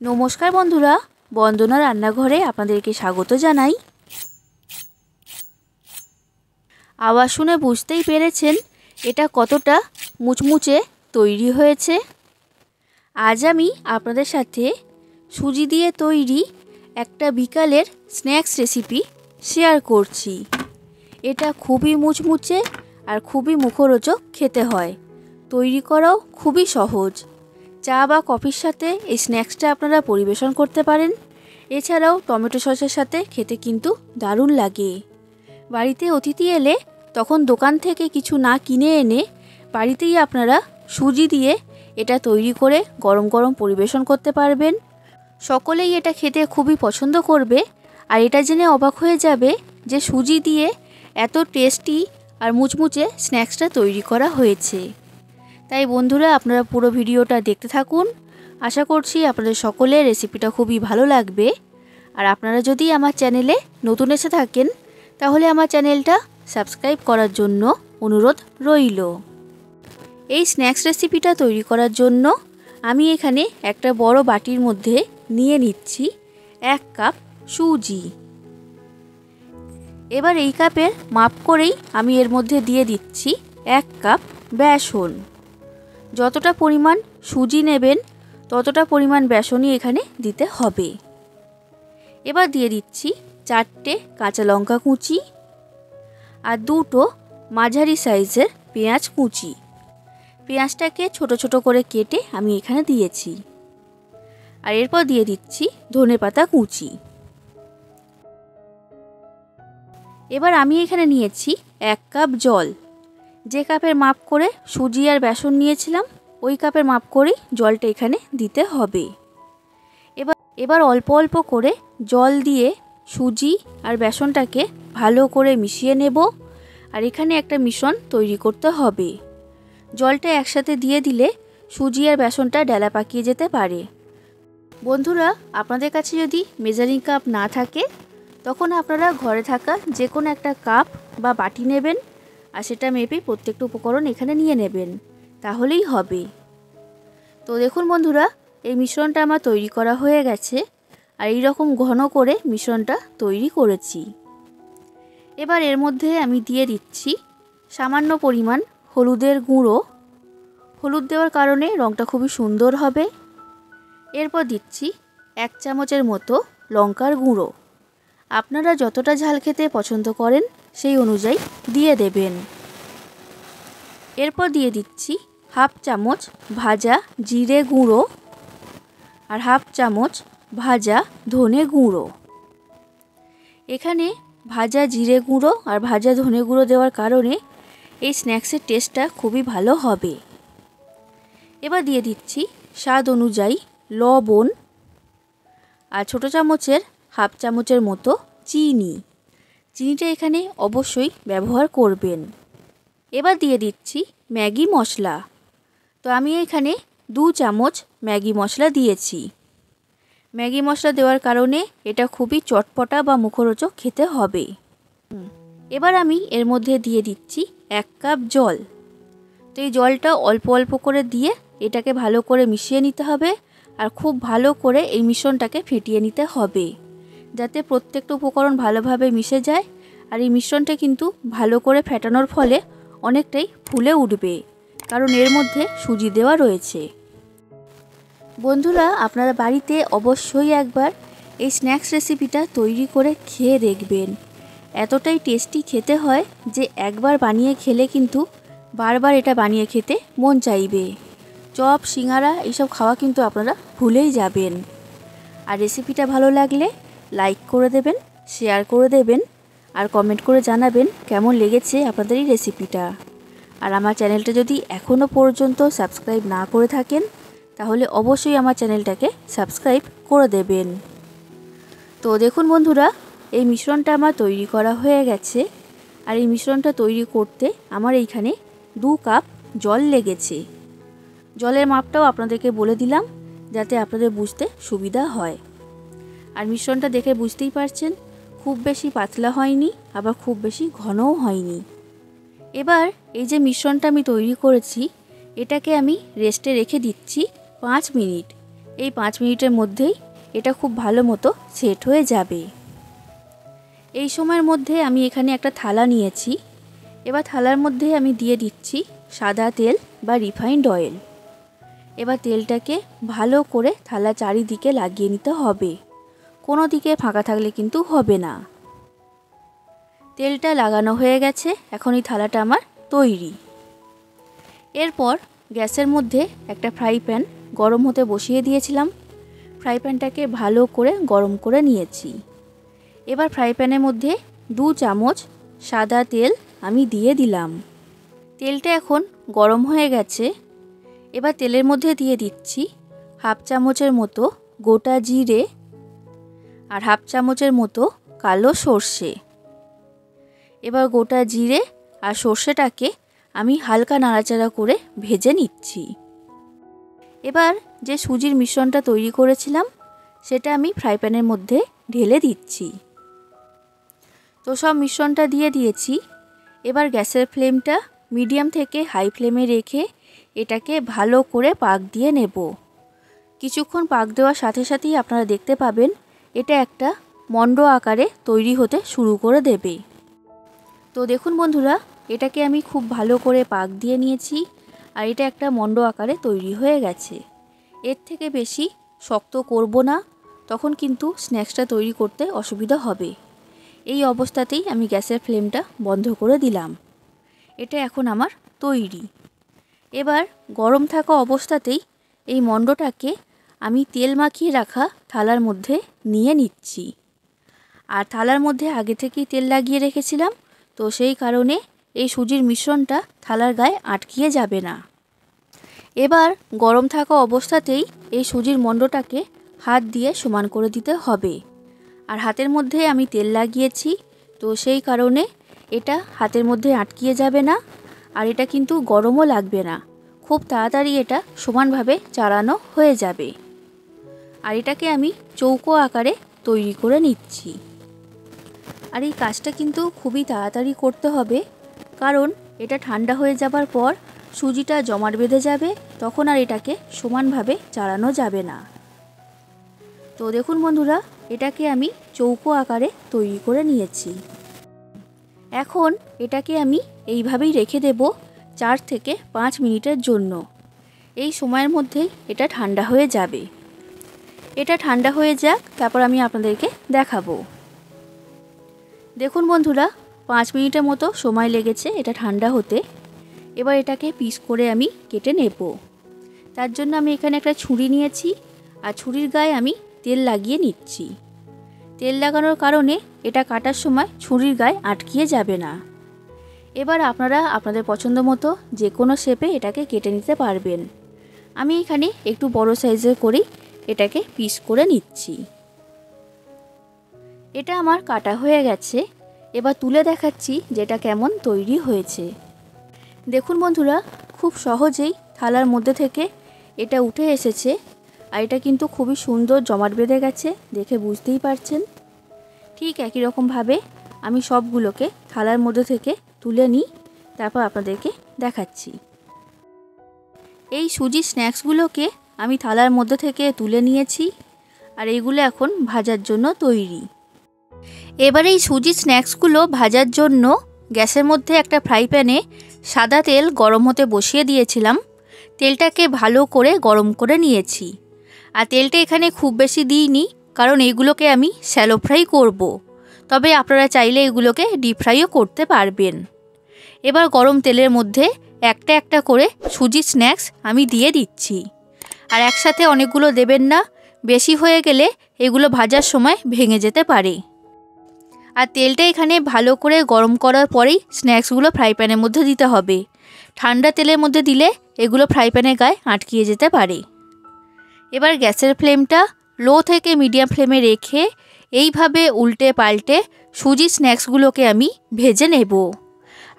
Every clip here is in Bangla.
নমস্কার বন্ধুরা, বন্দনা রান্নাঘরে আপনাদেরকে স্বাগত জানাই। আওয়াজ শুনে বুঝতেই পেরেছেন এটা কতটা মুচমুচে তৈরি হয়েছে। আজ আমি আপনাদের সাথে সুজি দিয়ে তৈরি একটা বিকালের স্ন্যাক্স রেসিপি শেয়ার করছি। এটা খুবই মুচমুচে আর খুবই মুখরোচক খেতে হয়, তৈরি করাও খুবই সহজ। চা বা কফির সাথে এই স্ন্যাক্সটা আপনারা পরিবেশন করতে পারেন। এছাড়াও টমেটো সসের সাথে খেতে কিন্তু দারুণ লাগে। বাড়িতে অতিথি এলে তখন দোকান থেকে কিছু না কিনে এনে বাড়িতেই আপনারা সুজি দিয়ে এটা তৈরি করে গরম গরম পরিবেশন করতে পারবেন। সকলেই এটা খেতে খুবই পছন্দ করবে। আর এটা জেনে অবাক হয়ে যাবে যে সুজি দিয়ে এত টেস্টি আর মুচমুচে স্ন্যাক্সটা তৈরি করা হয়েছে। তাই বন্ধুরা, আপনারা পুরো ভিডিওটা দেখতে থাকুন। আশা করছি আপনাদের সকলের রেসিপিটা খুবই ভালো লাগবে। আর আপনারা যদি আমার চ্যানেলে নতুন এসে থাকেন তাহলে আমার চ্যানেলটা সাবস্ক্রাইব করার জন্য অনুরোধ রইল। এই স্ন্যাক্স রেসিপিটা তৈরি করার জন্য আমি এখানে একটা বড় বাটির মধ্যে নিয়ে নিচ্ছি 1 কাপ সুজি। এবার এই কাপের মাপ করেই আমি এর মধ্যে দিয়ে দিচ্ছি 1 কাপ বেসন। যতটা পরিমাণ সুজি নেবেন ততটা পরিমাণ বেসনই এখানে দিতে হবে। এবার দিয়ে দিচ্ছি 4টে কাঁচা লঙ্কা কুচি আর 2টো মাঝারি সাইজের পেঁয়াজ কুচি। পেঁয়াজটাকে ছোট ছোট করে কেটে আমি এখানে দিয়েছি। আর এরপর দিয়ে দিচ্ছি ধনেপাতা কুচি। এবার আমি এখানে নিয়েছি 1 কাপ জল। যে কাপের মাপ করে সুজি আর বেসন নিয়েছিলাম ওই কাপের মাপ করেই জলটা এখানে দিতে হবে। এবার অল্প অল্প করে জল দিয়ে সুজি আর বেসনটাকে ভালো করে মিশিয়ে নেব। আর এখানে একটা মিশ্রণ তৈরি করতে হবে। জলটা একসাথে দিয়ে দিলে সুজি আর বেসনটা ডেলা পাকিয়ে যেতে পারে। বন্ধুরা, আপনাদের কাছে যদি মেজারিং কাপ না থাকে তখন আপনারা ঘরে থাকা যে কোনো একটা কাপ বা বাটি নেবেন আর সেটা মেপে প্রত্যেকটা উপকরণ এখানে নিয়ে নেবেন, তাহলেই হবে। তো দেখুন বন্ধুরা, এই মিশ্রণটা আমার তৈরি করা হয়ে গেছে। আর এই রকম ঘন করে মিশ্রণটা তৈরি করেছি। এবার এর মধ্যে আমি দিয়ে দিচ্ছি সামান্য পরিমাণ হলুদের গুঁড়ো। হলুদ দেওয়ার কারণে রঙটা খুবই সুন্দর হবে। এরপর দিচ্ছি 1 চামচের মতো লঙ্কার গুঁড়ো। আপনারা যতটা ঝাল খেতে পছন্দ করেন সেই অনুযায়ী দিয়ে দেবেন। এরপর দিয়ে দিচ্ছি 1/2 চামচ ভাজা জিরে গুঁড়ো আর 1/2 চামচ ভাজা ধনে গুঁড়ো। এখানে ভাজা জিরে গুঁড়ো আর ভাজা ধনে গুঁড়ো দেওয়ার কারণে এই স্ন্যাক্সের টেস্টটা খুবই ভালো হবে। এবার দিয়ে দিচ্ছি স্বাদ অনুযায়ী লবণ আর ছোট চামচের 1/2 চামচের মতো চিনি। চিনিটা এখানে অবশ্যই ব্যবহার করবেন। এবার দিয়ে দিচ্ছি ম্যাগি মশলা। তো আমি এখানে 2 চামচ ম্যাগি মশলা দিয়েছি। ম্যাগি মশলা দেওয়ার কারণে এটা খুবই চটপটা বা মুখরোচক খেতে হবে। এবার আমি এর মধ্যে দিয়ে দিচ্ছি 1 কাপ জল। তো এই জলটা অল্প অল্প করে দিয়ে এটাকে ভালো করে মিশিয়ে নিতে হবে। আর খুব ভালো করে এই মিশ্রণটাকে ফেটিয়ে নিতে হবে যাতে প্রত্যেকটা উপকরণ ভালোভাবে মিশে যায়। আর এই মিশ্রণটা কিন্তু ভালো করে ফেটানোর ফলে অনেকটাই ফুলে উঠবে, কারণ এর মধ্যে সুজি দেওয়া রয়েছে। বন্ধুরা, আপনারা বাড়িতে অবশ্যই একবার এই স্ন্যাক্স রেসিপিটা তৈরি করে খেয়ে দেখবেন। এতটাই টেস্টি খেতে হয় যে একবার বানিয়ে খেলে কিন্তু বারবার এটা বানিয়ে খেতে মন চাইবে। চপ, সিঙ্গারা এইসব খাওয়া কিন্তু আপনারা ভুলেই যাবেন। আর রেসিপিটা ভালো লাগলে লাইক করে দেবেন, শেয়ার করে দেবেন আর কমেন্ট করে জানাবেন কেমন লেগেছে আপনাদের এই রেসিপিটা। আর আমার চ্যানেলটা যদি এখনও পর্যন্ত সাবস্ক্রাইব না করে থাকেন তাহলে অবশ্যই আমার চ্যানেলটাকে সাবস্ক্রাইব করে দেবেন। তো দেখুন বন্ধুরা, এই মিশ্রণটা আমার তৈরি করা হয়ে গেছে। আর এই মিশ্রণটা তৈরি করতে আমার এইখানে 2 কাপ জল লেগেছে। জলের মাপটাও আপনাদেরকে বলে দিলাম যাতে আপনাদের বুঝতে সুবিধা হয়। আর মিশ্রণটা দেখে বুঝতেই পারছেন খুব বেশি পাতলা হয়নি, আবার খুব বেশি ঘনও হয়নি। এবার এই যে মিশ্রণটা আমি তৈরি করেছি এটাকে আমি রেস্টে রেখে দিচ্ছি 5 মিনিট। এই 5 মিনিটের মধ্যেই এটা খুব ভালো মতো সেট হয়ে যাবে। এই সময়ের মধ্যে আমি এখানে একটা থালা নিয়েছি। এবার থালার মধ্যে আমি দিয়ে দিচ্ছি সাদা তেল বা রিফাইন্ড অয়েল। এবার তেলটাকে ভালো করে থালা চারিদিকে লাগিয়ে নিতে হবে, কোনো দিকে ফাঁকা থাকলে কিন্তু হবে না। তেলটা লাগানো হয়ে গেছে, এখন এই থালাটা আমার তৈরি। এরপর গ্যাসের মধ্যে একটা ফ্রাই প্যান গরম হতে বসিয়ে দিয়েছিলাম। ফ্রাই প্যানটাকে ভালো করে গরম করে নিয়েছি। এবার ফ্রাই প্যানের মধ্যে 2 চামচ সাদা তেল আমি দিয়ে দিলাম। তেলটা এখন গরম হয়ে গেছে। এবার তেলের মধ্যে দিয়ে দিচ্ছি হাফ চামচের মতো গোটা জিরে আর হাফ চামচের মতো কালো সর্ষে। এবার গোটা জিরে আর সর্ষেটাকে আমি হালকা নাড়াচাড়া করে ভেজে নিচ্ছি। এবার যে সুজির মিশ্রণটা তৈরি করেছিলাম সেটা আমি ফ্রাই প্যানের মধ্যে ঢেলে দিচ্ছি। তো সব মিশ্রণটা দিয়ে দিয়েছি। এবার গ্যাসের ফ্লেমটা মিডিয়াম থেকে হাই ফ্লেমে রেখে এটাকে ভালো করে পাক দিয়ে নেব। কিছুক্ষণ পাক দেওয়ার সাথে সাথেই আপনারা দেখতে পাবেন এটা একটা মণ্ড আকারে তৈরি হতে শুরু করে দেবে। তো দেখুন বন্ধুরা, এটাকে আমি খুব ভালো করে পাক দিয়ে নিয়েছি আর এটা একটা মণ্ড আকারে তৈরি হয়ে গেছে। এর থেকে বেশি শক্ত করব না, তখন কিন্তু স্ন্যাক্সটা তৈরি করতে অসুবিধা হবে। এই অবস্থাতেই আমি গ্যাসের ফ্লেমটা বন্ধ করে দিলাম। এটা এখন আমার তৈরি। এবার গরম থাকা অবস্থাতেই এই মণ্ডটাকে আমি তেল মাখিয়ে রাখা থালার মধ্যে নিয়ে নিচ্ছি। আর থালার মধ্যে আগে থেকেই তেল লাগিয়ে রেখেছিলাম, তো সেই কারণে এই সুজির মিশ্রণটা থালার গায়ে আটকিয়ে যাবে না। এবার গরম থাকা অবস্থাতেই এই সুজির মণ্ডটাকে হাত দিয়ে সমান করে দিতে হবে। আর হাতের মধ্যে আমি তেল লাগিয়েছি, তো সেই কারণে এটা হাতের মধ্যে আটকিয়ে যাবে না আর এটা কিন্তু গরমও লাগবে না। খুব তাড়াতাড়ি এটা সমানভাবে চাড়ানো হয়ে যাবে। আর এটাকে আমি চৌকো আকারে তৈরি করে নিচ্ছি। আর এই কাজটা কিন্তু খুবই তাড়াতাড়ি করতে হবে, কারণ এটা ঠান্ডা হয়ে যাবার পর সুজিটা জমাট বেঁধে যাবে, তখন আর এটাকে সমানভাবে চাড়ানো যাবে না। তো দেখুন বন্ধুরা, এটাকে আমি চৌকো আকারে তৈরি করে নিয়েছি। এখন এটাকে আমি এইভাবেই রেখে দেব 4 থেকে 5 মিনিটের জন্য। এই সময়ের মধ্যেই এটা ঠান্ডা হয়ে যাবে। এটা ঠান্ডা হয়ে যাক, তারপর আমি আপনাদেরকে দেখাবো। দেখুন বন্ধুরা, 5 মিনিটের মতো সময় লেগেছে এটা ঠান্ডা হতে। এবার এটাকে পিস করে আমি কেটে নেব। তার জন্য আমি এখানে একটা ছুরি নিয়েছি আর ছুরির গায়ে আমি তেল লাগিয়ে নিচ্ছি। তেল লাগানোর কারণে এটা কাটার সময় ছুরির গায়ে আটকিয়ে যাবে না। এবার আপনারা আপনাদের পছন্দ মতো যে কোনো শেপে এটাকে কেটে নিতে পারবেন। আমি এখানে একটু বড় সাইজের করেই এটাকে পিস করে নিচ্ছি। এটা আমার কাটা হয়ে গেছে। এবার তুলে দেখাচ্ছি যেটা কেমন তৈরি হয়েছে। দেখুন বন্ধুরা, খুব সহজেই থালার মধ্যে থেকে এটা উঠে এসেছে আর এটা কিন্তু খুবই সুন্দর জমাট বেঁধে গেছে, দেখে বুঝতেই পারছেন। ঠিক একই রকমভাবে আমি সবগুলোকে থালার মধ্যে থেকে তুলে নিই, তারপর আপনাদেরকে দেখাচ্ছি। এই সুজি স্ন্যাক্সগুলোকে আমি থালার মধ্যে থেকে তুলে নিয়েছি আর এইগুলো এখন ভাজার জন্য তৈরি। এবার এই সুজি স্ন্যাক্সগুলো ভাজার জন্য গ্যাসের মধ্যে একটা ফ্রাই প্যানে সাদা তেল গরম হতে বসিয়ে দিয়েছিলাম। তেলটাকে ভালো করে গরম করে নিয়েছি। আর তেলটা এখানে খুব বেশি দিইনি, কারণ এইগুলোকে আমি শ্যালো ফ্রাই করব। তবে আপনারা চাইলে এগুলোকে ডিপ ফ্রাইও করতে পারবেন। এবার গরম তেলের মধ্যে একটা একটা করে সুজি স্ন্যাক্স আমি দিয়ে দিচ্ছি। আর একসাথে অনেকগুলো দেবেন না, বেশি হয়ে গেলে এগুলো ভাজার সময় ভেঙে যেতে পারে। আর তেলটা এখানে ভালো করে গরম করার পরেই স্ন্যাক্সগুলো ফ্রাই প্যানের মধ্যে দিতে হবে। ঠান্ডা তেলের মধ্যে দিলে এগুলো ফ্রাই প্যানের গায়ে আটকিয়ে যেতে পারে। এবার গ্যাসের ফ্লেমটা লো থেকে মিডিয়াম ফ্লেমে রেখে এইভাবে উল্টে পাল্টে সুজি স্ন্যাক্সগুলোকে আমি ভেজে নেব।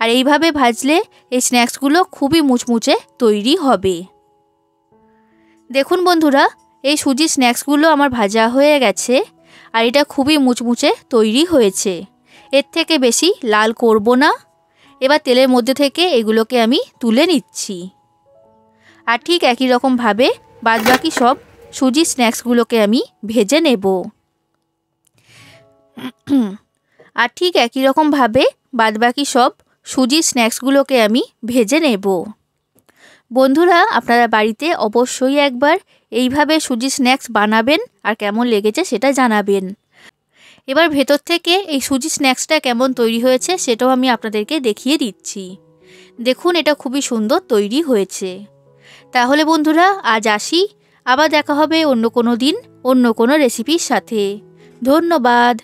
আর এইভাবে ভাজলে এই স্ন্যাক্সগুলো খুবই মুচমুচে তৈরি হবে। দেখুন বন্ধুরা, এই সুজি স্ন্যাক্সগুলো আমার ভাজা হয়ে গেছে আর এটা খুবই মুচমুচে তৈরি হয়েছে। এর থেকে বেশি লাল করব না। এবার তেলের মধ্যে থেকে এগুলোকে আমি তুলে নিচ্ছি। আর ঠিক একই রকমভাবে বাদবাকি সব সুজি স্ন্যাক্সগুলোকে আমি ভেজে নেব। আর ঠিক একই রকমভাবে বাদবাকি সব সুজি স্ন্যাক্সগুলোকে আমি ভেজে নেব। বন্ধুরা, আপনারা বাড়িতে অবশ্যই একবার এইভাবে সুজি স্ন্যাক্স বানাবেন আর কেমন লেগেছে সেটা জানাবেন। এবার ভেতর থেকে এই সুজি স্ন্যাক্সটা কেমন তৈরি হয়েছে সেটাও আমি আপনাদেরকে দেখিয়ে দিচ্ছি। দেখুন, এটা খুবই সুন্দর তৈরি হয়েছে। তাহলে বন্ধুরা, আজ আসি। আবার দেখা হবে অন্য কোনো দিন অন্য কোনো রেসিপির সাথে। ধন্যবাদ।